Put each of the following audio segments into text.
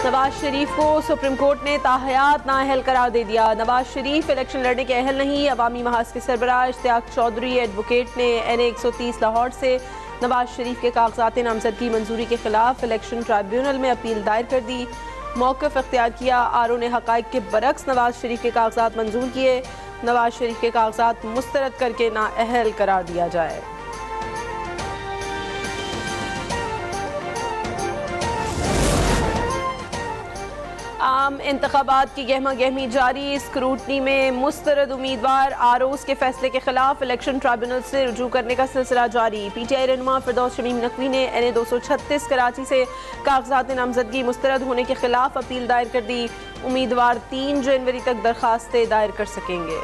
नवाज शरीफ को supreme court ने ताहयात नाअहल करार दे दिया। नवाज शरीफ इलेक्शन लड़ने के अहल नहीं। अवामी महाज के सरबराह इश्तियाक चौधरी एडवोकेट ने NA 130 लाहौर से नवाज शरीफ के कागजात नामजदगी मंजूरी के खिलाफ इलेक्शन ट्राइब्यूनल में अपील दायर कर दी। मौक़िफ़ इख्तियार किया। RO ने हक़ाइक़ के बरक्स नवाज शरीफ के कागजात मंजूर किए। नवाज शरीफ के कागजात मुस्तरद करके नाअहल करार दिया जाए। आम इंतखाबात की गहमा गहमी जारी। स्क्रूटनी में मुस्तरद उम्मीदवार ROs के फैसले के खिलाफ इलेक्शन ट्राइब्यूनल से रुजू करने का सिलसिला जारी। PTI रहनुमा फिरदौस शमीम नकवी ने NA 236 कराची से कागजात नामजदगी मुस्तरद होने के खिलाफ अपील दायर कर दी। उम्मीदवार 3 जनवरी तक दरखास्तें दायर कर सकेंगे।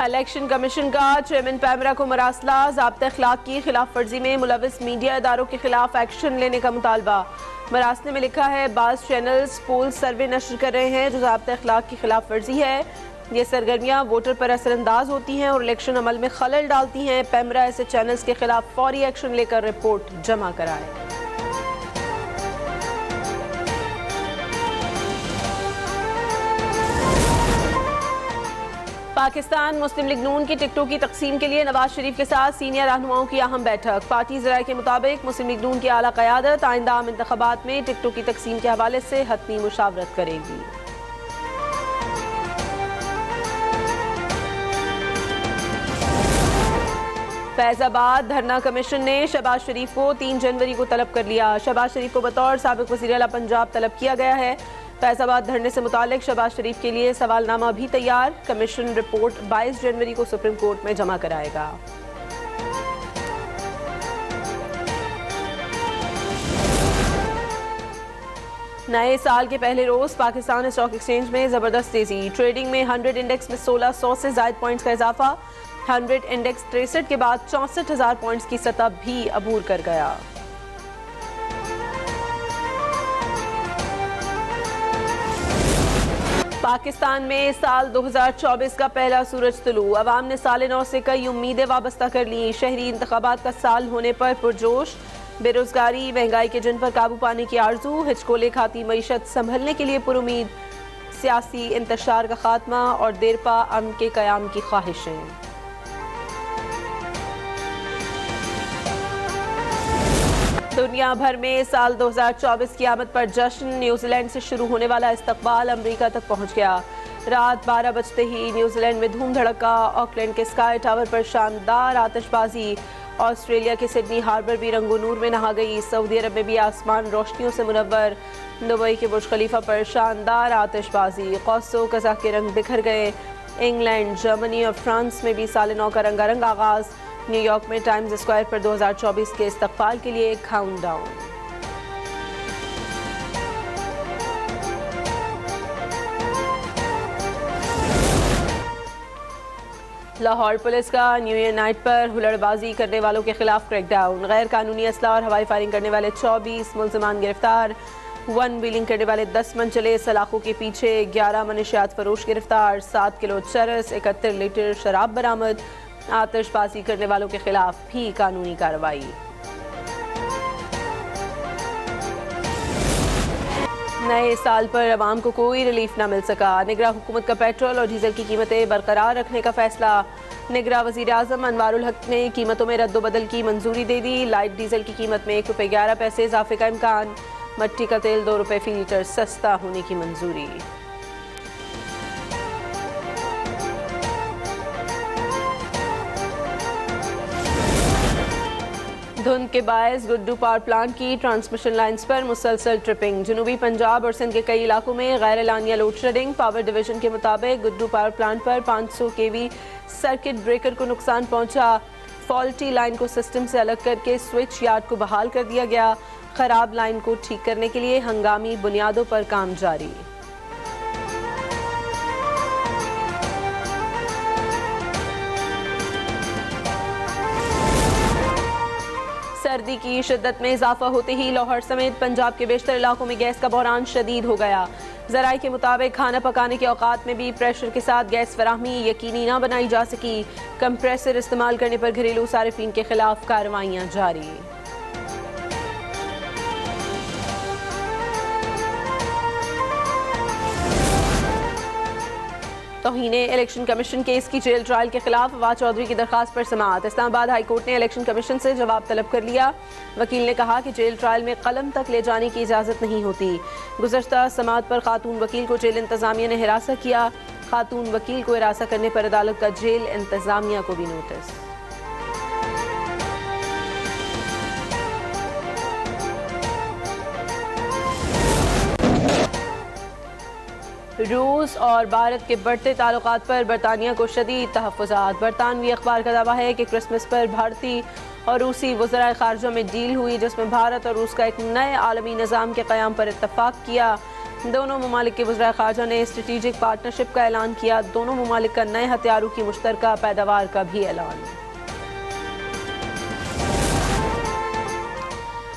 इलेक्शन कमीशन का चेयरमैन पैमरा को मरासला। ज़ाब्ता अखलाक की खिलाफ वर्जी में मुलविस मीडिया इदारों के खिलाफ एक्शन लेने का मुतालबा। मरासले में लिखा है बाज़ चैनल्स पोल सर्वे नशर कर रहे हैं जो ज़ाब्ता अखलाक की खिलाफ वर्जी है। ये सरगर्मियाँ वोटर पर असरअंदाज होती हैं और इलेक्शन अमल में खलल डालती हैं। पैमरा ऐसे चैनल्स के खिलाफ फौरी एक्शन लेकर रिपोर्ट जमा कराए। पाकिस्तान मुस्लिम लीग नून की टिकटों की तकसीम के लिए नवाज शरीफ के साथ सीनियर रहनुमाओं की अहम बैठक। पार्टी ज़राए के मुताबिक मुस्लिम लीग नून की आला क़यादत आइंदा आम इंतखाबात में टिकटों की तकसीम के हवाले से हतमी मुशावरत करेगी। फैज़ाबाद धरना कमीशन ने शहबाज शरीफ को 3 जनवरी को तलब कर लिया। शहबाज शरीफ को बतौर साबिक़ वज़ीर आला पंजाब तलब किया गया है। फैज़ाबाद धरने से मुतालिक शहबाज शरीफ के लिए सवालनामा भी तैयार। कमीशन रिपोर्ट 22 जनवरी को सुप्रीम कोर्ट में जमा कराएगा। नए साल के पहले रोज पाकिस्तान स्टॉक एक्सचेंज में जबरदस्त तेजी। ट्रेडिंग में 100 इंडेक्स में 1600 से ज़ायद पॉइंट्स का इजाफा। 100 इंडेक्स 63 के बाद 64,000 पॉइंट्स की सतह भी अबूर कर गया। पाकिस्तान में साल 2024 का पहला सूरज तुलू। अवाम ने साल नौ से कई उम्मीदें वाबस्ता कर ली। शहरी इंतखाबात का साल होने पर पुरजोश। बेरोजगारी महंगाई के जिन पर काबू पाने की आरजू। हिचकोले खाती मईशत संभलने के लिए पुरुमीद। सियासी इंतशार का खात्मा और देरपा अमन के क़याम की ख्वाहिशें। दुनिया भर में साल 2024 की आमद पर जश्न। न्यूजीलैंड से शुरू होने वाला इस्तकबाल अमरीका तक पहुंच गया। रात 12 बजते ही न्यूजीलैंड में धूम धड़का। ऑकलैंड के स्काई टावर पर शानदार आतिशबाजी। ऑस्ट्रेलिया के सिडनी हार्बर भी रंगो नूर में नहा गई। सऊदी अरब में भी आसमान रोशनियों से मुनव्वर। दुबई के बुर्ज खलीफा पर शानदार आतिशबाजी। कौसो कज़ा के रंग बिखर गए। इंग्लैंड जर्मनी और फ्रांस में भी साल नौ का रंगारंग आगाज। न्यूयॉर्क में टाइम्स स्क्वायर पर 2024 के इस्तकबाल के लिए काउंटडाउन। लाहौर पुलिस का न्यू ईयर नाइट पर हुल्लड़बाजी करने वालों के खिलाफ क्रैकडाउन। गैर कानूनी असला और हवाई फायरिंग करने वाले 24 मुल्ज़िमान गिरफ्तार। वन व्हीलिंग करने वाले 10 मंचले सलाखों के पीछे। 11 मनशियात फरोश गिरफ्तार। 7 किलो चरस, 71 लीटर शराब बरामद। आतिशबाजी करने वालों के खिलाफ भी कानूनी कार्रवाई। नए साल पर अवाम को कोई रिलीफ न मिल सका। निगरान हुकूमत का पेट्रोल और डीजल की कीमतें बरकरार रखने का फैसला। निगरान वज़ीर आज़म अनवारुल हक ने कीमतों में रद्दोबदल की मंजूरी दे दी। लाइट डीजल की कीमत में ₹1.11 इजाफे का इम्कान। मट्टी का तेल ₹2 फी लीटर सस्ता होने की मंजूरी। धुंध के बायस गुड्डू पावर प्लांट की ट्रांसमिशन लाइन्स पर मुसलसल ट्रिपिंग। जनूबी पंजाब और सिंध के कई इलाकों में गैर एलानिया लोड शेडिंग। पावर डिवीजन के मुताबिक गुड्डू पावर प्लांट पर 500 kV सर्किट ब्रेकर को नुकसान पहुंचा। फॉल्टी लाइन को सिस्टम से अलग करके स्विच यार्ड को बहाल कर दिया गया। खराब लाइन को ठीक करने के लिए हंगामी बुनियादों पर काम जारी। सर्दी की शिद्दत में इजाफा होते ही लाहौर समेत पंजाब के बेशतर इलाकों में गैस का बहरान शदीद हो गया। ज़राए के मुताबिक खाना पकाने के औकात में भी प्रेशर के साथ गैस फराहमी यकीनी न बनाई जा सकी। कंप्रेसर इस्तेमाल करने पर घरेलू सारिफीन के खिलाफ कार्रवाइयाँ जारी। तौहीने इलेक्शन कमीशन केस की जेल ट्रायल के खिलाफ फवाद चौधरी की दरखास्त पर समाअत। इस्लामाबाद हाई कोर्ट ने इलेक्शन कमीशन से जवाब तलब कर लिया। वकील ने कहा कि जेल ट्रायल में कलम तक ले जाने की इजाज़त नहीं होती। गुज़श्ता समाअत पर खातून वकील को जेल इंतज़ामिया ने हिरासा किया। खातून वकील को हिरासा करने पर अदालत का जेल इंतज़ामिया को भी नोटिस। रूस और भारत के बढ़ते ताल्लुकात पर बरतानिया को शदीद तहफ़्फ़ुज़ात। बरतानवी अखबार का दावा है कि क्रिसमस पर भारतीय और रूसी वज़राए ख़ारजा में डील हुई, जिसमें भारत और रूस का एक नए आलमी निज़ाम के क़याम पर इत्तफ़ाक़ किया। दोनों ममालिक के वज़राए ख़ारजा ने स्ट्रेटेजिक पार्टनरशिप का ऐलान किया। दोनों ममालिक का नए हथियारों की मुश्तरका पैदावार का भी ऐलान।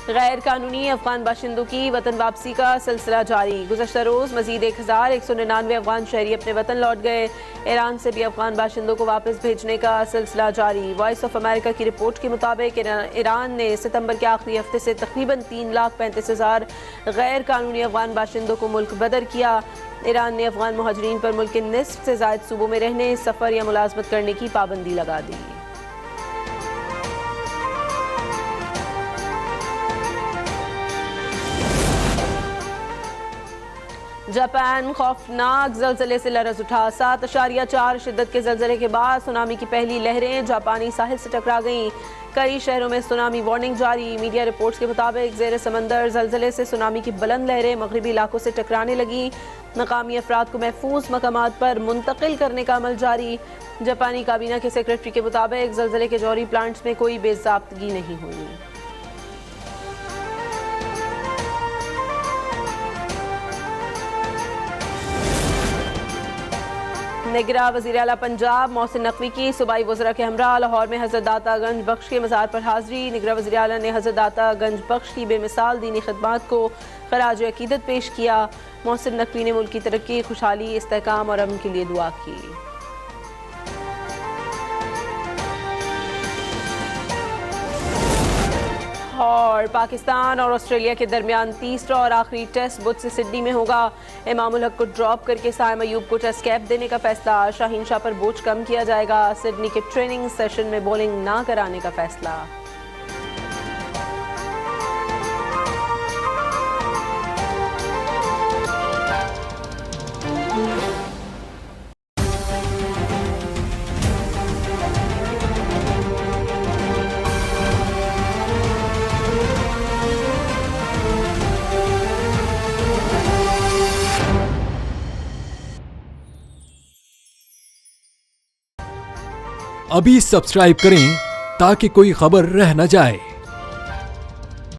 गैर कानूनी अफगान बाशिंदों की वतन वापसी का सिलसिला जारी। गुज़श्ता रोज़ मजीद 1199 अफगान शहरी अपने वतन लौट गए। ईरान से भी अफगान बाशिंदों को वापस भेजने का सिलसिला जारी। वॉइस ऑफ अमेरिका की रिपोर्ट के मुताबिक ईरान ने सितंबर के आखिरी हफ्ते से तकरीबन 3,35,000 गैर कानूनी अफगान बाशिंदों को मुल्क बदर किया। ईरान ने अफगान मुहाजिरीन पर मुल्क के निस्फ से ज़ायद सूबों में रहने, सफ़र या मुलाजमत करने की पाबंदी लगा दी। जापान खौफनाक जल्जले से लरज़ उठा। 7.4 शिद्दत के जल्जले के बाद सुनामी की पहली लहरें जापानी साहिल से टकरा गईं। कई शहरों में सुनामी वार्निंग जारी। मीडिया रिपोर्ट्स के मुताबिक ज़ेर समंदर जल्जले से सुनामी की बुलंद लहरें मगरबी इलाकों से टकराने लगी। मकामी अफराद को महफूज मकामात पर मुंतकिल करने का अमल जारी। जापानी काबीना के सेक्रेटरी के मुताबिक जल्जले के जौहरी प्लांट्स में कोई बेज़ाब्तगी नहीं हुई। निगरां वज़ीर आला पंजाब मोहसिन नकवी की सूबाई वज़रा के हमरा लाहौर में हज़रत दाता गंज बख्श के मज़ार पर हाज़री। निगरां वज़ीर आला ने हज़रत दाता गंज बख्श की बेमिसाल दीनी खिदमत को ख़राज अक़ीदत पेश किया। मोहसिन नकवी ने मुल्क की तरक्की, खुशहाली, इस्तेहकाम और अमन के लिए दुआ की। और पाकिस्तान और ऑस्ट्रेलिया के दरमियान तीसरा और आखिरी टेस्ट बुध से सिडनी में होगा। इमामुल हक को ड्रॉप करके साइम अयूब को टेस्ट कैप देने का फैसला। शाहीन शाह पर बोझ कम किया जाएगा। सिडनी के ट्रेनिंग सेशन में बॉलिंग ना कराने का फैसला। अभी सब्सक्राइब करें ताकि कोई खबर रह न जाए।